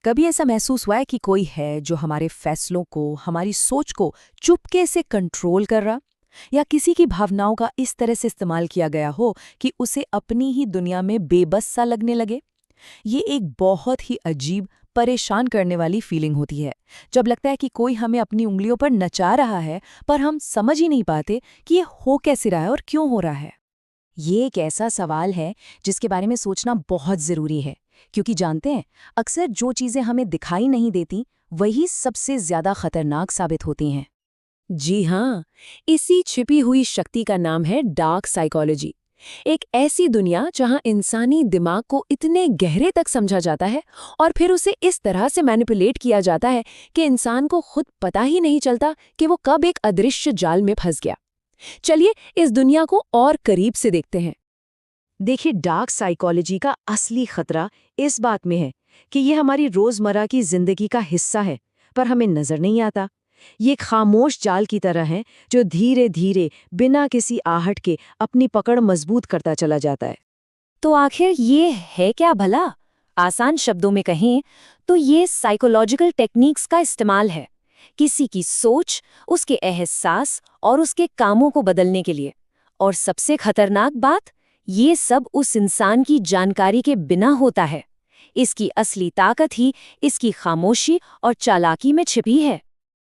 कभी ऐसा महसूस हुआ है कि कोई है जो हमारे फैसलों को, हमारी सोच को चुपके से कंट्रोल कर रहा, या किसी की भावनाओं का इस तरह से इस्तेमाल किया गया हो कि उसे अपनी ही दुनिया में बेबस सा लगने लगे? ये एक बहुत ही अजीब, परेशान करने वाली फीलिंग होती है, जब लगता है कि कोई हमें अपनी उंगलियों पर नचा रहा है, पर हम समझ ही नहीं पाते कि ये हो कैसे रहा है और क्यों हो रहा है। ये एक ऐसा सवाल है जिसके बारे में सोचना बहुत ज़रूरी है, क्योंकि जानते हैं, अक्सर जो चीज़ें हमें दिखाई नहीं देती, वही सबसे ज़्यादा खतरनाक साबित होती हैं। जी हाँ, इसी छिपी हुई शक्ति का नाम है डार्क साइकोलॉजी। एक ऐसी दुनिया जहां इंसानी दिमाग को इतने गहरे तक समझा जाता है और फिर उसे इस तरह से मैनिपुलेट किया जाता है कि इंसान को खुद पता ही नहीं चलता कि वो कब एक अदृश्य जाल में फंस गया। चलिए इस दुनिया को और करीब से देखते हैं। देखिए, डार्क साइकोलॉजी का असली खतरा इस बात में है कि ये हमारी रोजमर्रा की जिंदगी का हिस्सा है, पर हमें नजर नहीं आता। ये एक खामोश जाल की तरह है जो धीरे धीरे बिना किसी आहट के अपनी पकड़ मजबूत करता चला जाता है। तो आखिर ये है क्या भला? आसान शब्दों में कहें तो ये साइकोलॉजिकल टेक्निक्स का इस्तेमाल है, किसी की सोच, उसके एहसास और उसके कामों को बदलने के लिए। और सबसे खतरनाक बात, ये सब उस इंसान की जानकारी के बिना होता है। इसकी असली ताकत ही इसकी खामोशी और चालाकी में छिपी है।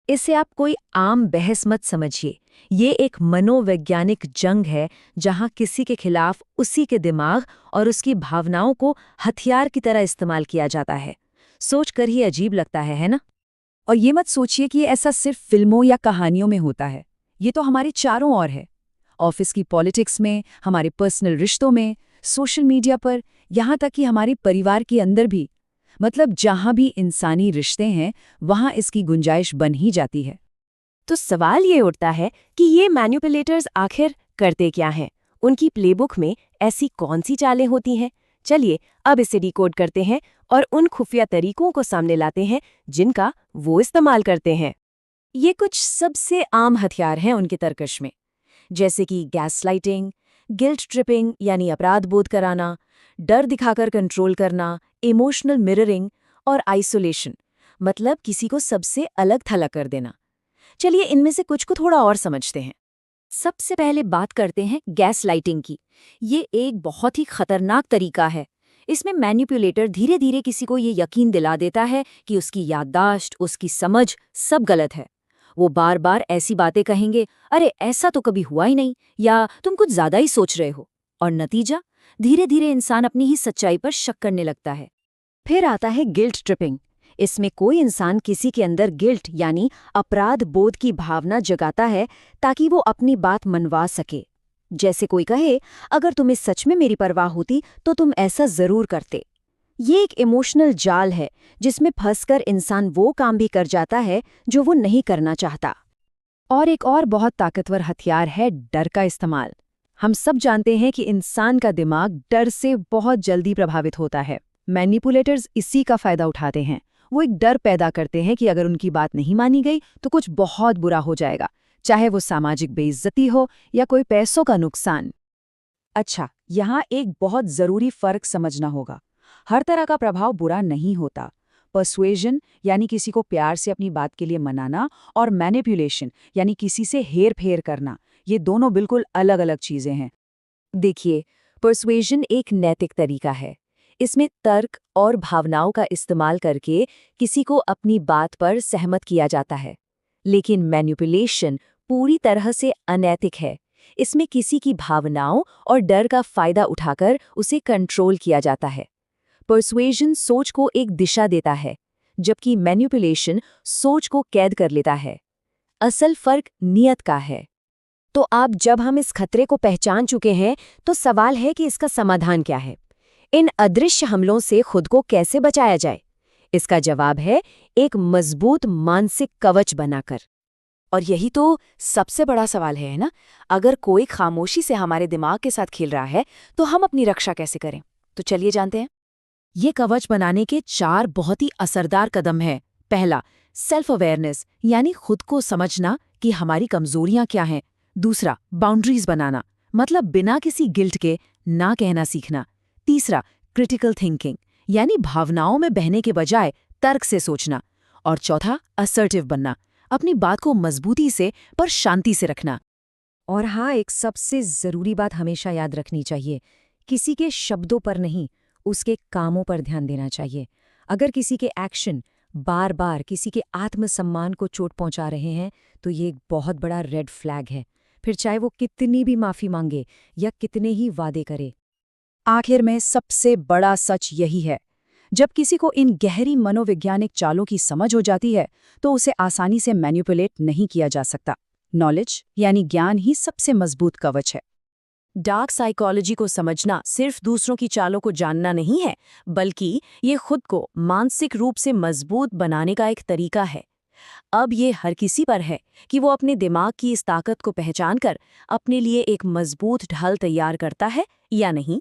इसे आप कोई आम बहस मत समझिए। ये एक मनोवैज्ञानिक जंग है जहां किसी के खिलाफ उसी के दिमाग और उसकी भावनाओं को हथियार की तरह इस्तेमाल किया जाता है। सोच कर ही अजीब लगता है ना? और ये मत सोचिए कि ऐसा सिर्फ फिल्मों या कहानियों में होता है। ये तो हमारे चारों ओर है। ऑफिस की पॉलिटिक्स में, हमारे पर्सनल रिश्तों में, सोशल मीडिया पर, यहाँ तक कि हमारे परिवार के अंदर भी। मतलब जहाँ भी इंसानी रिश्ते हैं, वहाँ इसकी गुंजाइश बन ही जाती है। तो सवाल ये उठता है कि ये मैनिपुलेटर्स आखिर करते क्या हैं? उनकी प्लेबुक में ऐसी कौन सी चालें होती हैं? चलिए अब इसे डिकोड करते हैं और उन खुफिया तरीकों को सामने लाते हैं जिनका वो इस्तेमाल करते हैं। ये कुछ सबसे आम हथियार हैं उनके तरकश में, जैसे कि गैसलाइटिंग, गिल्ट ट्रिपिंग यानी अपराध बोध कराना, डर दिखाकर कंट्रोल करना, इमोशनल मिररिंग और आइसोलेशन, मतलब किसी को सबसे अलग थलग कर देना। चलिए इनमें से कुछ को थोड़ा और समझते हैं। सबसे पहले बात करते हैं गैस लाइटिंग की। ये एक बहुत ही खतरनाक तरीका है। इसमें मैनिपुलेटर धीरे धीरे किसी को ये यकीन दिला देता है कि उसकी याददाश्त, उसकी समझ सब गलत है। वो बार बार ऐसी बातें कहेंगे, अरे ऐसा तो कभी हुआ ही नहीं, या तुम कुछ ज्यादा ही सोच रहे हो। और नतीजा, धीरे धीरे इंसान अपनी ही सच्चाई पर शक करने लगता है। फिर आता है गिल्ट ट्रिपिंग। इसमें कोई इंसान किसी के अंदर गिल्ट यानी अपराध बोध की भावना जगाता है ताकि वो अपनी बात मनवा सके। जैसे कोई कहे, अगर तुम्हें सच में मेरी परवाह होती तो तुम ऐसा जरूर करते। ये एक इमोशनल जाल है जिसमें फंसकर इंसान वो काम भी कर जाता है जो वो नहीं करना चाहता। और एक और बहुत ताकतवर हथियार है डर का इस्तेमाल। हम सब जानते हैं कि इंसान का दिमाग डर से बहुत जल्दी प्रभावित होता है। मैनिपुलेटर्स इसी का फायदा उठाते हैं। वो एक डर पैदा करते हैं कि अगर उनकी बात नहीं मानी गई तो कुछ बहुत बुरा हो जाएगा, चाहे वो सामाजिक बेइज्जती हो या कोई पैसों का नुकसान। अच्छा, यहाँ एक बहुत ज़रूरी फ़र्क समझना होगा। हर तरह का प्रभाव बुरा नहीं होता। पर्सुएजन यानी किसी को प्यार से अपनी बात के लिए मनाना, और मैनिपुलेशन यानी किसी से हेर फेर करना, ये दोनों बिल्कुल अलग अलग चीज़ें हैं। देखिए, पर्सुएजन एक नैतिक तरीका है। इसमें तर्क और भावनाओं का इस्तेमाल करके किसी को अपनी बात पर सहमत किया जाता है। लेकिन मैनिपुलेशन पूरी तरह से अनैतिक है। इसमें किसी की भावनाओं और डर का फायदा उठाकर उसे कंट्रोल किया जाता है। पर्सुएजन सोच को एक दिशा देता है, जबकि मैनिपुलेशन सोच को कैद कर लेता है। असल फर्क नियत का है। तो अब जब हम इस खतरे को पहचान चुके हैं, तो सवाल है कि इसका समाधान क्या है? इन अदृश्य हमलों से खुद को कैसे बचाया जाए? इसका जवाब है एक मजबूत मानसिक कवच बनाकर। और यही तो सबसे बड़ा सवाल है ना? अगर कोई खामोशी से हमारे दिमाग के साथ खेल रहा है, तो हम अपनी रक्षा कैसे करें? तो चलिए जानते हैं। ये कवच बनाने के 4 बहुत ही असरदार कदम हैं। पहला, सेल्फ अवेयरनेस यानी खुद को समझना कि हमारी कमजोरियां क्या हैं। दूसरा, बाउंड्रीज बनाना, मतलब बिना किसी गिल्ट के ना कहना सीखना। तीसरा, क्रिटिकल थिंकिंग यानी भावनाओं में बहने के बजाय तर्क से सोचना। और चौथा, असर्टिव बनना, अपनी बात को मजबूती से पर शांति से रखना। और हाँ, एक सबसे ज़रूरी बात हमेशा याद रखनी चाहिए, किसी के शब्दों पर नहीं, उसके कामों पर ध्यान देना चाहिए। अगर किसी के एक्शन बार बार किसी के आत्मसम्मान को चोट पहुंचा रहे हैं, तो ये एक बहुत बड़ा रेड फ्लैग है। फिर चाहे वो कितनी भी माफ़ी मांगे या कितने ही वादे करे। आखिर में सबसे बड़ा सच यही है, जब किसी को इन गहरी मनोवैज्ञानिक चालों की समझ हो जाती है, तो उसे आसानी से मैनिपुलेट नहीं किया जा सकता। नॉलेज यानी ज्ञान ही सबसे मजबूत कवच है। डार्क साइकोलॉजी को समझना सिर्फ दूसरों की चालों को जानना नहीं है, बल्कि ये खुद को मानसिक रूप से मजबूत बनाने का एक तरीका है। अब ये हर किसी पर है कि वो अपने दिमाग की इस ताकत को पहचान कर अपने लिए एक मजबूत ढाल तैयार करता है या नहीं।